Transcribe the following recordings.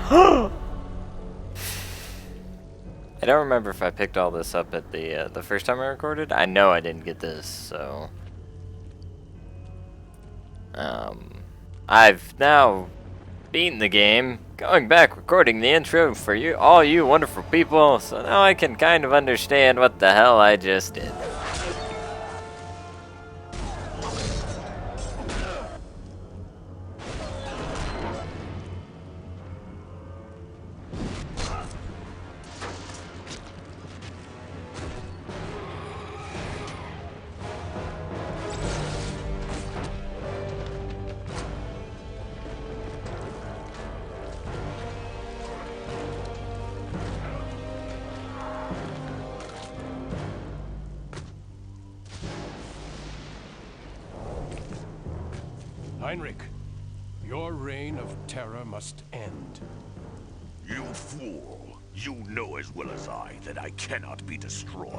I don't remember if I picked all this up at the first time I recorded. I know I didn't get this, so I've now beaten the game, going back recording the intro for you, all you wonderful people, so now I can kind of understand what the hell I just did. Heinrich, your reign of terror must end. You fool! You know as well as I that I cannot be destroyed.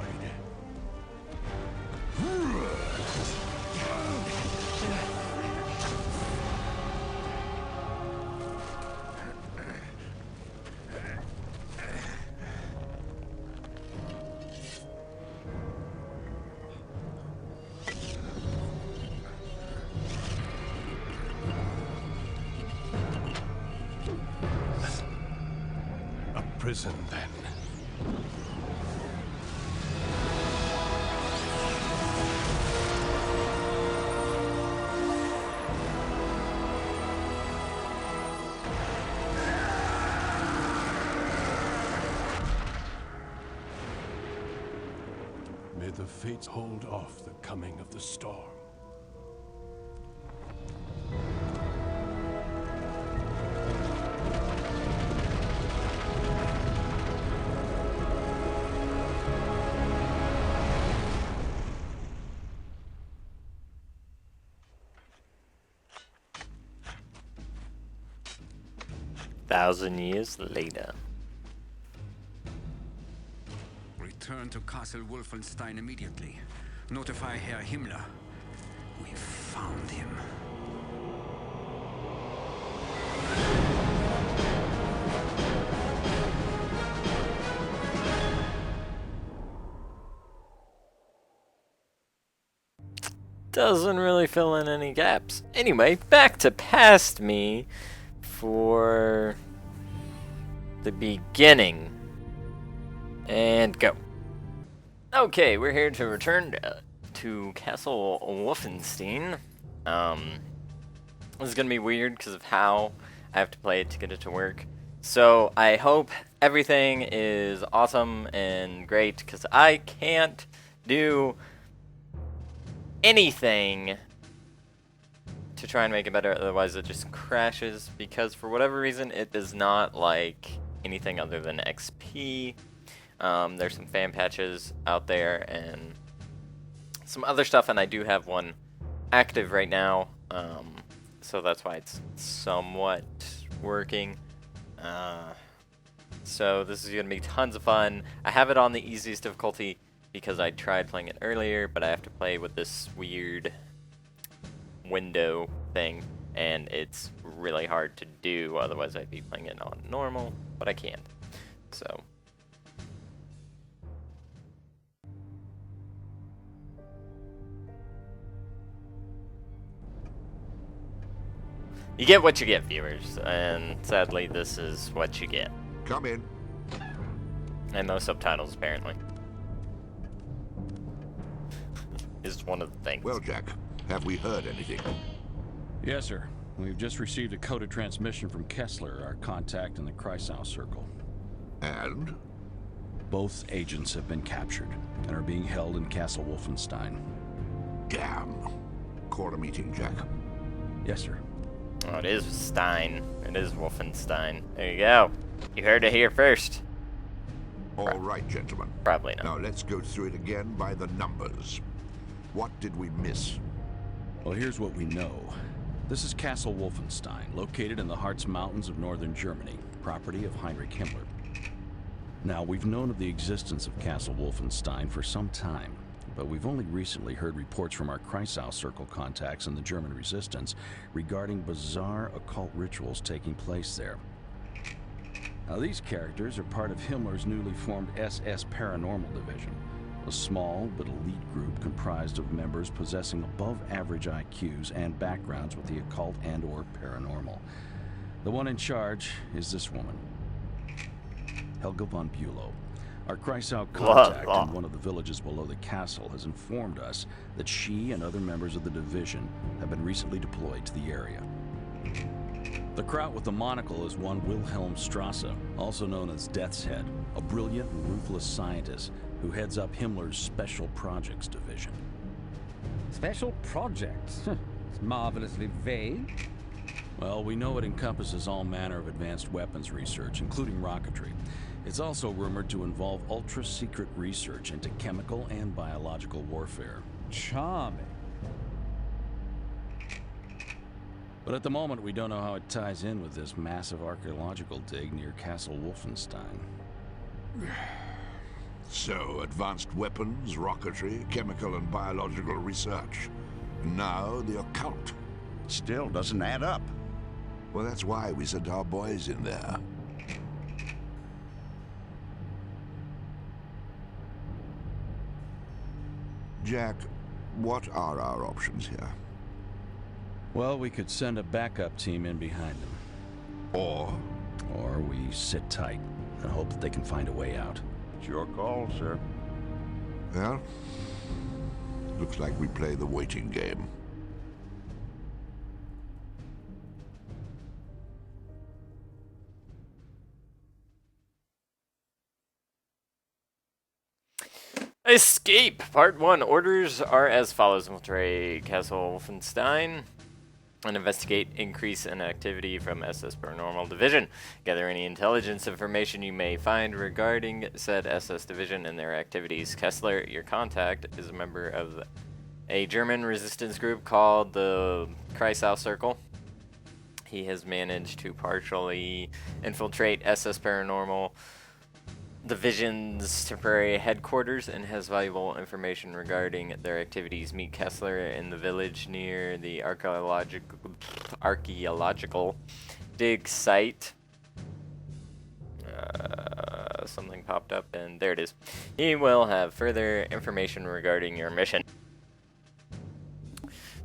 Prison, then. May the fates hold off the coming of the storm. Thousand years later. Return to Castle Wolfenstein immediately. Notify Herr Himmler. We found him. Doesn't really fill in any gaps. Anyway, back to past me for the beginning. And go. Okay, we're here to return to Castle Wolfenstein. This is gonna be weird because of how I have to play it to get it to work. So I hope everything is awesome and great because I can't do anything to try and make it better, otherwise it just crashes, because for whatever reason it does not like anything other than XP. There's some fan patches out there and some other stuff, and I do have one active right now, so that's why it's somewhat working. So this is going to be tons of fun. I have it on the easiest difficulty because I tried playing it earlier, but I have to play with this weird window thing, and it's really hard to do, otherwise I'd be playing it on normal, but I can't. So you get what you get, viewers, and sadly this is what you get. Come in. And no subtitles, apparently. Is one of the things. Well, Jack, have we heard anything? Yes, sir. We've just received a coded transmission from Kessler, our contact in the Kreisau Circle. And? Both agents have been captured and are being held in Castle Wolfenstein. Damn. Call a meeting, Jack. Yes, sir. Oh, it is Stein. It is Wolfenstein. There you go. You heard it here first. All right, gentlemen. Probably not. Now let's go through it again by the numbers. What did we miss? Well, here's what we know. This is Castle Wolfenstein, located in the Harz Mountains of northern Germany, property of Heinrich Himmler. Now, we've known of the existence of Castle Wolfenstein for some time, but we've only recently heard reports from our Kreisau Circle contacts in the German resistance regarding bizarre occult rituals taking place there. Now, these characters are part of Himmler's newly formed SS Paranormal Division, a small but elite group comprised of members possessing above-average IQs and backgrounds with the occult and/or paranormal. The one in charge is this woman, Helga von Bülow. Our Kreisau contact in one of the villages below the castle has informed us that she and other members of the division have been recently deployed to the area. The kraut with the monocle is one Wilhelm Strasse, also known as Death's Head, a brilliant and ruthless scientist who heads up Himmler's Special Projects Division. Special projects? It's marvelously vague. Well, we know it encompasses all manner of advanced weapons research, including rocketry. It's also rumored to involve ultra-secret research into chemical and biological warfare. Charming. But at the moment, we don't know how it ties in with this massive archaeological dig near Castle Wolfenstein. So, advanced weapons, rocketry, chemical and biological research. And now, the occult. Still doesn't add up. Well, that's why we sent our boys in there. Jack, what are our options here? Well, we could send a backup team in behind them. Or we sit tight and hope that they can find a way out. It's your call, sir. well, looks like we play the waiting game. Escape! Part 1. Orders are as follows. Infiltrate Castle Wolfenstein and investigate increase in activity from SS Paranormal Division. Gather any intelligence information you may find regarding said SS Division and their activities. Kessler, your contact, is a member of a German resistance group called the Kreisau Circle. He has managed to partially infiltrate SS Paranormal Division's temporary headquarters and has valuable information regarding their activities. Meet Kessler in the village near the archaeological dig site. Something popped up and there it is. He will have further information regarding your mission.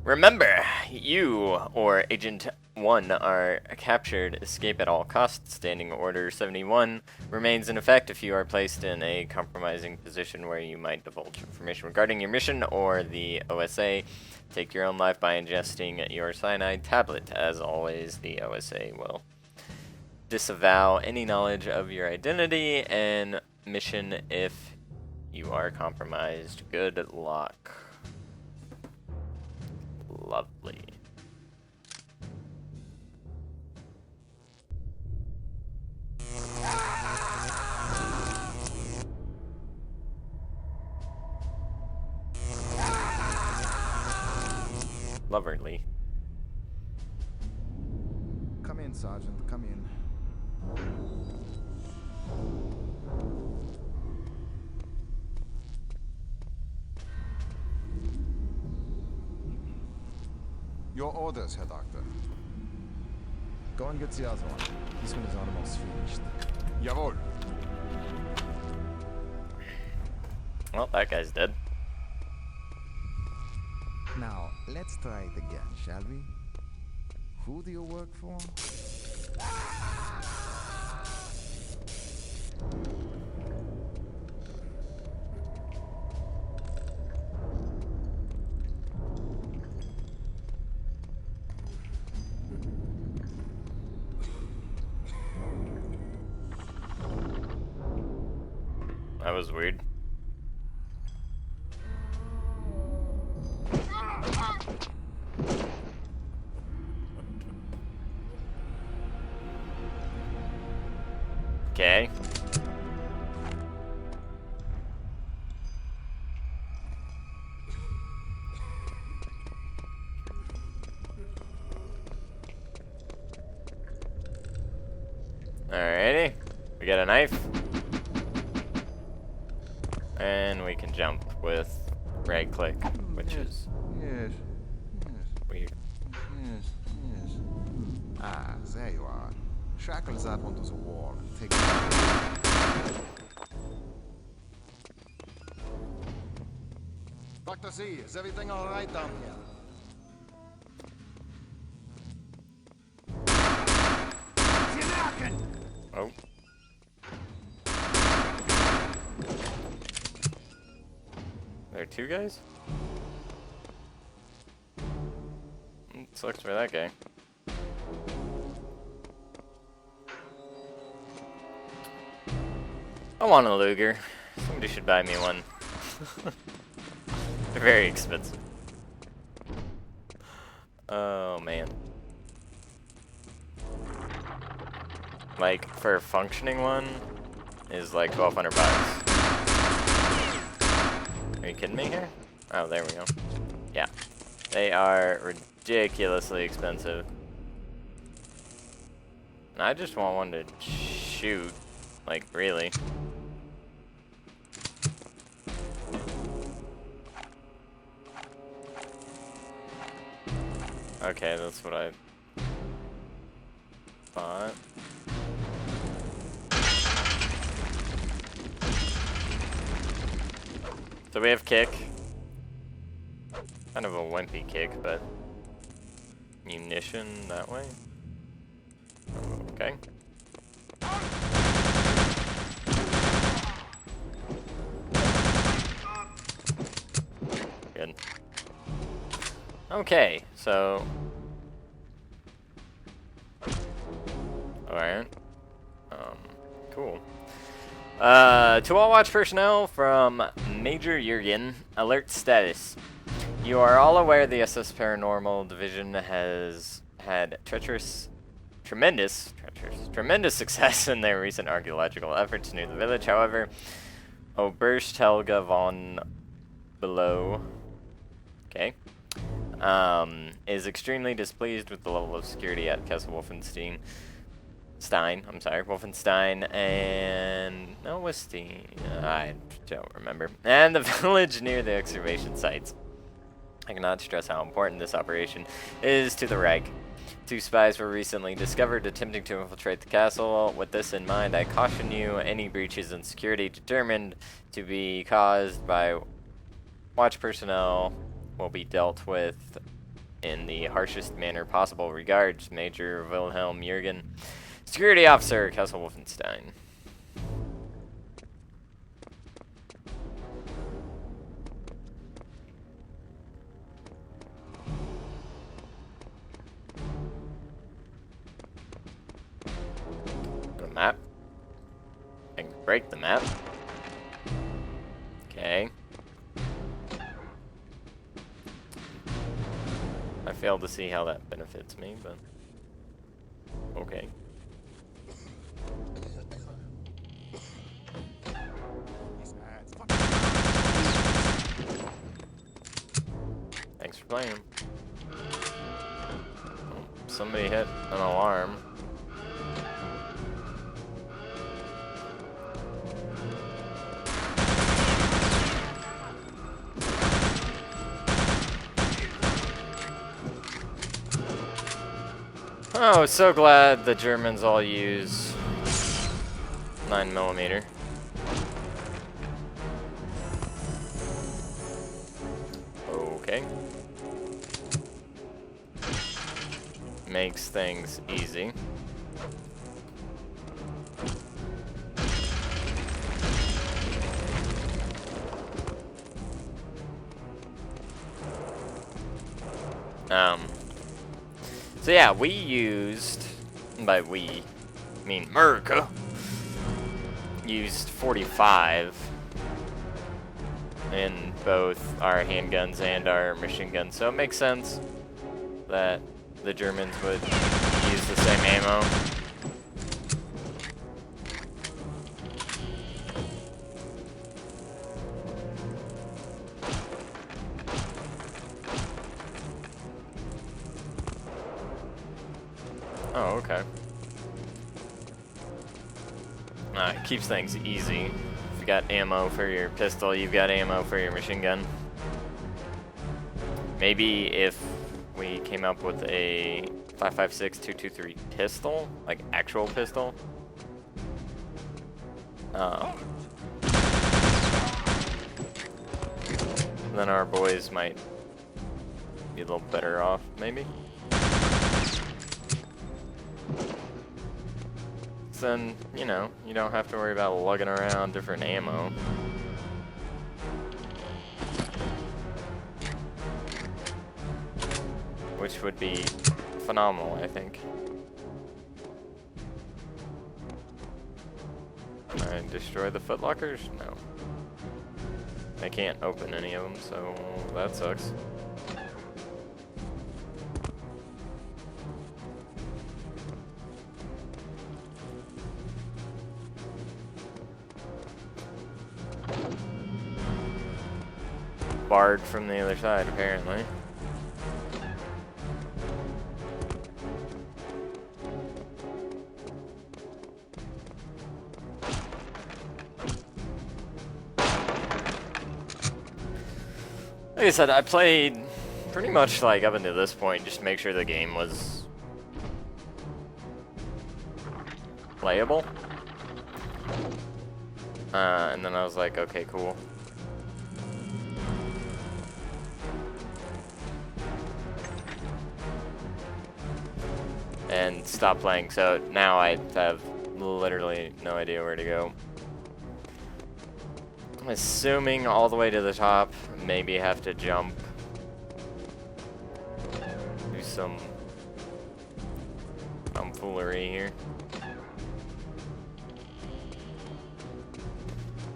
Remember, you or Agent 1 are captured. Escape at all costs. Standing Order 71 remains in effect if you are placed in a compromising position where you might divulge information regarding your mission or the OSA. Take your own life by ingesting your cyanide tablet. As always, the OSA will disavow any knowledge of your identity and mission if you are compromised. Good luck. Lovely. Loverly. Come in, Sergeant. Come in. Your orders, Herr Doctor. Go and get the other one. This one is almost finished. Jawohl. Well, that guy's dead. Now, let's try it again, shall we? Who do you work for? That was weird. Okay. Alrighty. We got a knife. And we can jump with right click, which is Yes. weird. Yes. Ah, there you are. Shackle that one to the wall. Take it. Dr. Z, is everything all right down here? Oh. There are two guys? Sucks for that guy. I want a Luger. Somebody should buy me one. They're very expensive. Oh man. Like, for a functioning one, is like 1,200 bucks. Are you kidding me here? Oh, there we go. Yeah. They are ridiculously expensive. And I just want one to shoot. Like, really. Okay, that's what I thought. So we have kick. Kind of a wimpy kick, but munition that way. Okay. Good. Okay, so alright. Cool. To all watch personnel from Major Jurgen, alert status. You are all aware the SS Paranormal Division has had tremendous success in their recent archaeological efforts near the village. However, Oberst Helga von Below, okay, is extremely displeased with the level of security at Castle Wolfenstein, and no, Westin, I don't remember, and the village near the excavation sites. I cannot stress how important this operation is to the Reich. 2 spies were recently discovered attempting to infiltrate the castle. With this in mind, I caution you, any breaches in security determined to be caused by watch personnel will be dealt with in the harshest manner possible. Regards, Major Wilhelm Jurgen, Security Officer, Castle Wolfenstein. Map. I can break the map. Okay. I failed to see how that benefits me, but okay. Thanks for playing. Oh, somebody hit an alarm. Oh, so glad the Germans all use 9mm. Okay. Makes things easy. So yeah, we used, by we, I mean America, used 45 in both our handguns and our machine guns, so it makes sense that the Germans would use the same ammo. Oh, okay. It keeps things easy. If you got ammo for your pistol, you've got ammo for your machine gun. Maybe if we came up with a 5.56 223 pistol, like actual pistol. Then our boys might be a little better off, maybe. So then, you know, you don't have to worry about lugging around different ammo. Which would be phenomenal, I think. Can I destroy the footlockers? No. I can't open any of them, so that sucks. Barred from the other side, apparently. Like I said, I played pretty much like up until this point just to make sure the game was playable. And then I was like, okay, cool. And stop playing, so now I have literally no idea where to go. I'm assuming all the way to the top, maybe have to jump. Do some tomfoolery here.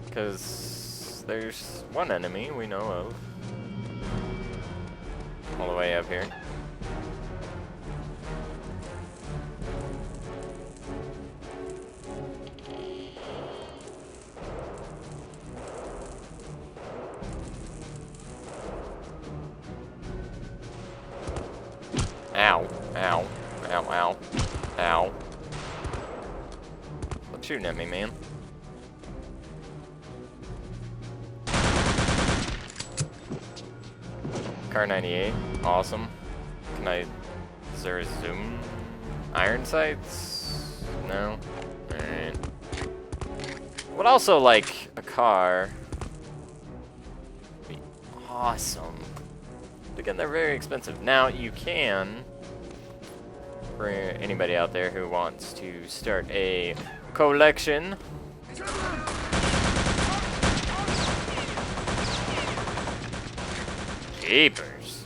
Because there's one enemy we know of. All the way up here. Ow, ow, ow, ow, ow. Stop shooting at me, man. Car 98, awesome. Can I, is there a zoom? Iron sights? No? Alright. Would also like a car. Be awesome. But again, they're very expensive. Now you can, for anybody out there who wants to start a collection. Jeepers.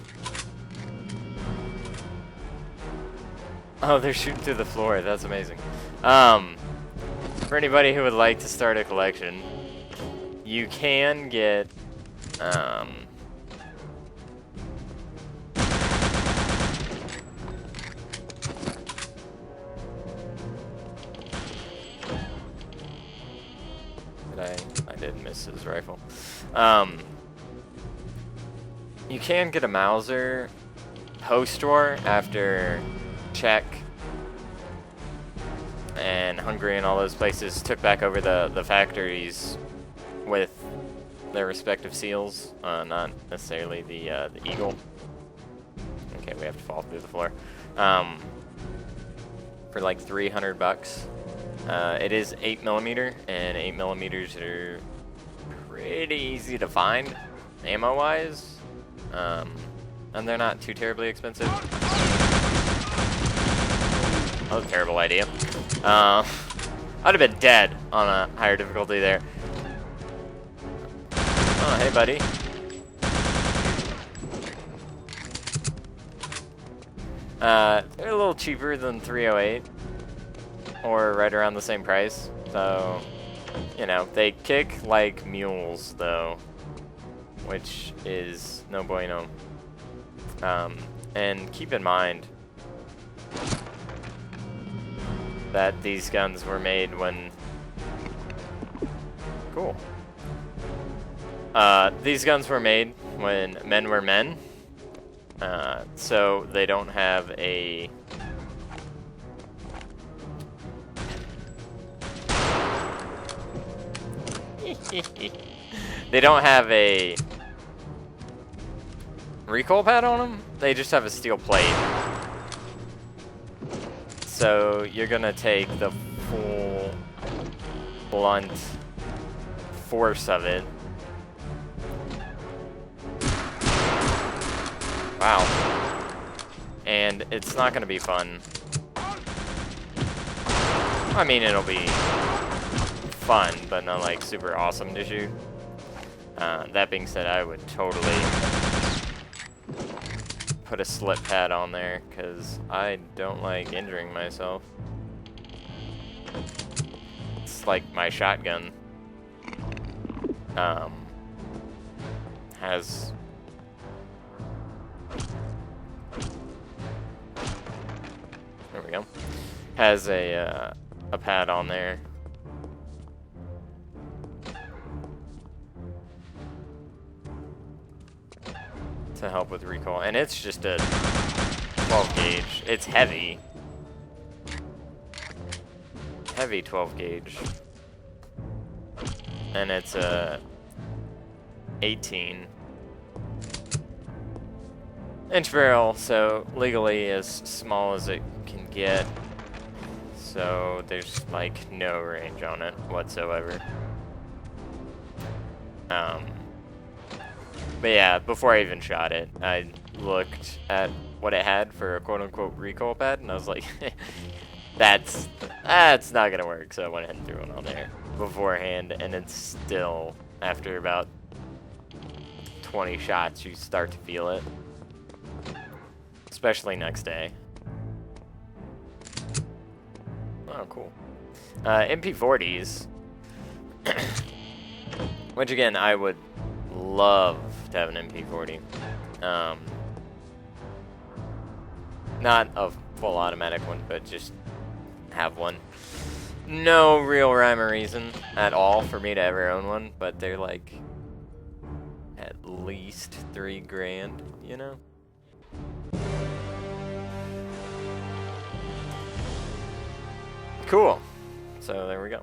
Oh, they're shooting through the floor. That's amazing. For anybody who would like to start a collection, you can get, I did miss his rifle. You can get a Mauser post-war after Czech and Hungary and all those places took back over the factories with their respective seals, not necessarily the Eagle. Okay, we have to fall through the floor. For like $300. It is 8mm, and 8mm are pretty easy to find, ammo-wise. And they're not too terribly expensive. That was a terrible idea. I'd have been dead on a higher difficulty there. Oh, hey, buddy. They're a little cheaper than 308, or right around the same price. So, you know, they kick like mules, though, which is no bueno. And keep in mind that these guns were made when... Cool. These guns were made when men were men. So they don't have a... They don't have a recoil pad on them. They just have a steel plate. So you're gonna take the full blunt force of it. Wow. And it's not gonna be fun. I mean, it'll be fun, but not like super awesome to shoot. That being said, I would totally put a slip pad on there because I don't like injuring myself. It's like my shotgun has there we go, has a pad on there. To help with recoil, and it's just a 12 gauge. It's heavy 12 gauge, and it's a 18-inch barrel, so legally as small as it can get. So there's like no range on it whatsoever. But yeah, before I even shot it, I looked at what it had for a quote-unquote recoil pad, and I was like, that's not gonna work. So I went ahead and threw one on there beforehand, and it's still, after about 20 shots, you start to feel it, especially next day. Oh, cool. MP40s, which again, I would love to have an MP40. Not a full automatic one, but just have one. No real rhyme or reason at all for me to ever own one, but they're like at least $3 grand, you know? Cool. So there we go.